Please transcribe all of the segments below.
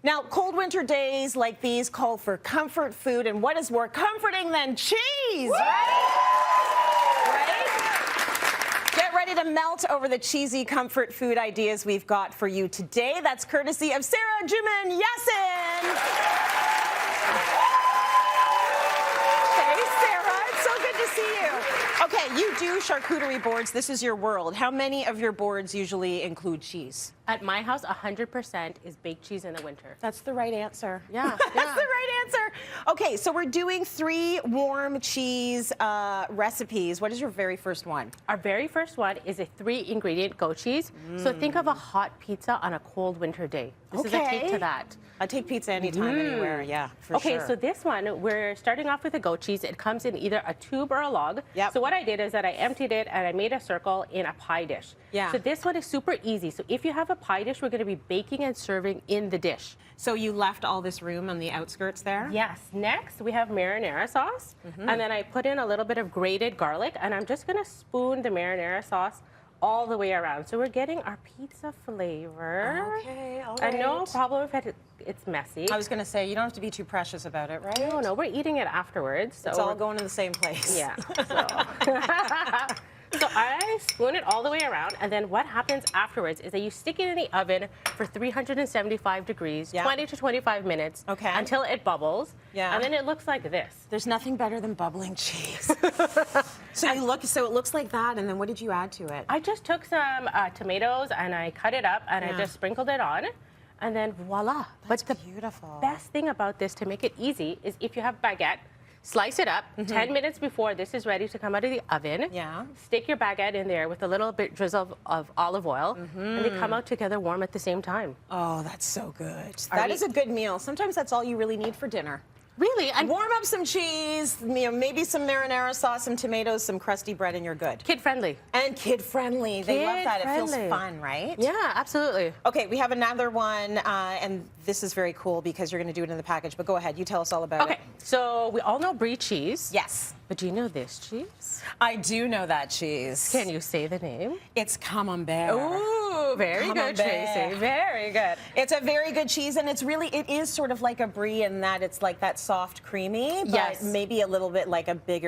Now, cold winter days like these call for comfort food, and what is more comforting than cheese, right? Get ready to melt over the cheesy comfort food ideas we've got for you today. That's courtesy of Sarah Juman Yasin. Hey, Sarah, it's so good to see you. Okay, you do charcuterie boards. This is your world. How many of your boards usually include cheese? At my house, 100% is baked cheese in the winter. That's the right answer. Yeah, That's the right answer. Okay, so we're doing 3 warm cheese recipes. What is your very first one? Our very first one is a 3-ingredient goat cheese. So think of a hot pizza on a cold winter day. This is a take to that. I take pizza anytime, anywhere. Yeah, for sure. Okay, so this one, we're starting off with a goat cheese. It comes in either a tube or a log. Yep. So what I did is that I emptied it and I made a circle in a pie dish. Yeah. So this one is super easy. So if you have a pie dish, we're going to be baking and serving in the dish. So you left all this room on the outskirts there? Yes. Next, we have marinara sauce. And then I put in a little bit of grated garlic, and I'm just going to spoon the marinara sauce all the way around. So we're getting our pizza flavor. Okay, all right. And no problem if it's messy. I was going to say, you don't have to be too precious about it, right? No, we're eating it afterwards. So it's all going in the same place. Yeah. So I spoon it all the way around, and then what happens afterwards is that you stick it in the oven for 375 degrees, 20 to 25 minutes, until it bubbles. Yeah. And then it looks like this. There's nothing better than bubbling cheese. So it looks like that, and then what did you add to it? I just took some tomatoes and I cut it up and I just sprinkled it on. And then voila. That's beautiful. The best thing about this, to make it easy, is if you have baguette, slice it up 10 minutes before this is ready to come out of the oven. Yeah. Stick your baguette in there with a little bit drizzle of olive oil, and they come out together warm at the same time. Oh, that's so good. That is a good meal. Sometimes that's all you really need for dinner. Really? Warm up some cheese, maybe some marinara sauce, some tomatoes, some crusty bread, and you're good. Kid-friendly. And kid-friendly. They love that. It feels fun, right? Yeah, absolutely. Okay, we have another one, and this is very cool because you're going to do it in the package. But go ahead. You tell us all about it. Okay, so we all know brie cheese. Yes. But do you know this cheese? I do know that cheese. Can you say the name? It's camembert. Ooh, very good, Tracy. Very good. It's a very good cheese, and it is sort of like a brie in that it's like that soft, creamy, but maybe a little bit like a bit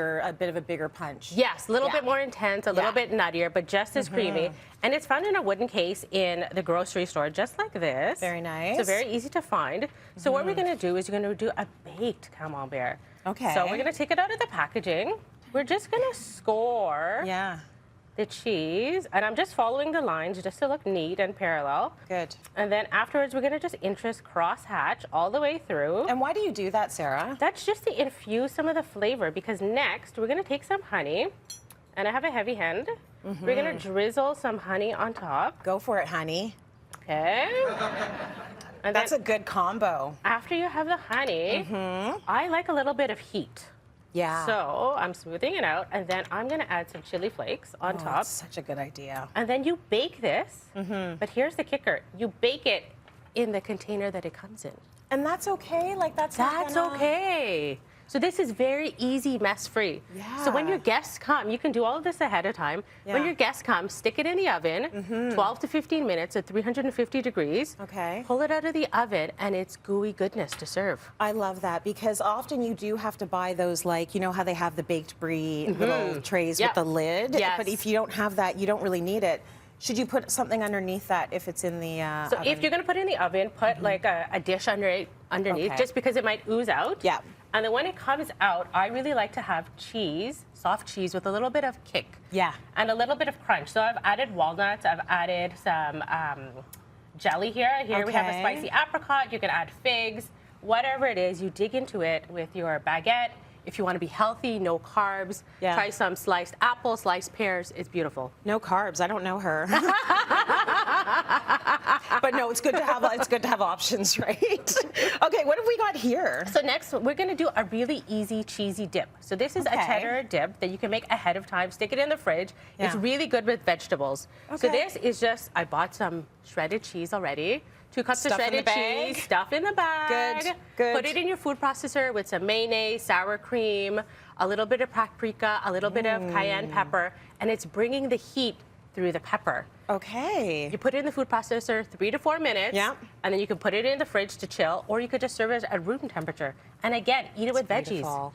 of a bigger punch. Yes, a little bit more intense, a little bit nuttier, but just as creamy. And it's found in a wooden case in the grocery store, just like this. Very nice. So very easy to find. So what we're going to do is you're going to do a baked camembert. Okay. So we're going to take it out of the packaging. We're just going to score the cheese. And I'm just following the lines just to look neat and parallel. Good. And then afterwards, we're going to just interest cross-hatch all the way through. And why do you do that, Sarah? That's just to infuse some of the flavor, because next we're going to take some honey. And I have a heavy hand. We're going to drizzle some honey on top. Go for it, honey. Okay. And that's a good combo. After you have the honey, I like a little bit of heat. Yeah. So I'm smoothing it out, and then I'm going to add some chili flakes on top. That's such a good idea. And then you bake this, but here's the kicker. You bake it in the container that it comes in. And that's okay? Like that's okay. So this is very easy, mess-free. Yeah. So when your guests come, you can do all of this ahead of time. When your guests come, stick it in the oven, 12 to 15 minutes at 350 degrees. Okay. Pull it out of the oven, and it's gooey goodness to serve. I love that, because often you do have to buy those, like, you know how they have the baked brie little trays with the lid? Yes. But if you don't have that, you don't really need it. Should you put something underneath that if it's in the So oven? if you're going to put it in the oven, put like a dish underneath, just because it might ooze out. Yeah. And then when it comes out, I really like to have cheese, soft cheese with a little bit of kick. Yeah. And a little bit of crunch. So I've added walnuts, I've added some jelly here. Here we have a spicy apricot. You can add figs, whatever it is. You dig into it with your baguette. If you want to be healthy, no carbs, try some sliced apples, sliced pears. It's beautiful. No carbs. I don't know her. But no, it's good to have options, right? Okay, what have we got here? So next, we're going to do a really easy cheesy dip. So this is a cheddar dip that you can make ahead of time. Stick it in the fridge. It's really good with vegetables. So this is just, I bought some shredded cheese already. 2 cups of shredded cheese, stuff in the bag. Good, good. Put it in your food processor with some mayonnaise, sour cream, a little bit of paprika, a little bit of cayenne pepper, and it's bringing the heat through the pepper. Okay. You put it in the food processor 3 to 4 minutes. Yeah. And then you can put it in the fridge to chill, or you could just serve it at room temperature. And again, eat it with veggies. Beautiful.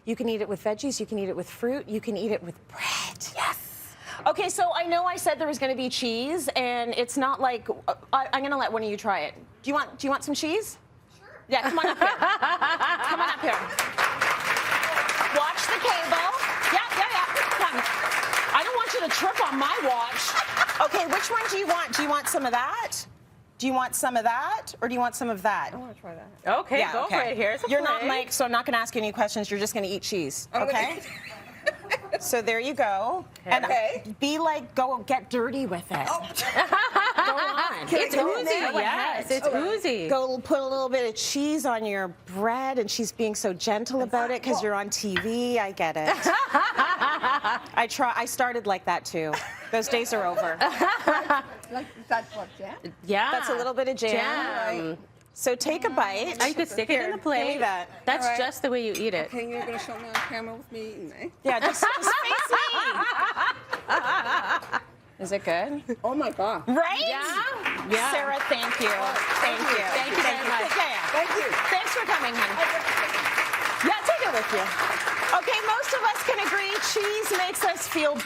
You can eat it with veggies, you can eat it with fruit, you can eat it with bread. Yes. Okay, so I know I said there was going to be cheese, and it's not like I'm going to let one of you try it. Do you want some cheese? Sure. Yeah, come on up here. Come on up here. Watch the cable. Yeah. Come. I don't want you to trip on my watch. Okay, which one do you want? Do you want some of that? Do you want some of that, or do you want some of that? I want to try that. Okay, go for it. Here's a You're not plate. Mike, so I'm not going to ask you any questions. You're just going to eat cheese, okay? So there you go. And be like, go get dirty with it. Oh. Go on. It's Go oozy. now. Yes, it's oozy. Go put a little bit of cheese on your bread, and she's being so gentle about it because you're on TV. I get it. I started like that too. Those days are over. Like, that's what, jam? Yeah. That's a little bit of jam. Right. So take a bite. Or you could stick it in the plate. Give me that. That's All right. just the way you eat it. Okay, you're going to show me on camera with me eating, eh? Yeah, just face me. Is it good? Oh, my God. Right? Yeah. Sarah, thank you. Thank you. Thank you very much. Okay. Thank you. Thanks for coming, honey. Yeah, take it with you. Okay, most of us can agree cheese makes us feel better.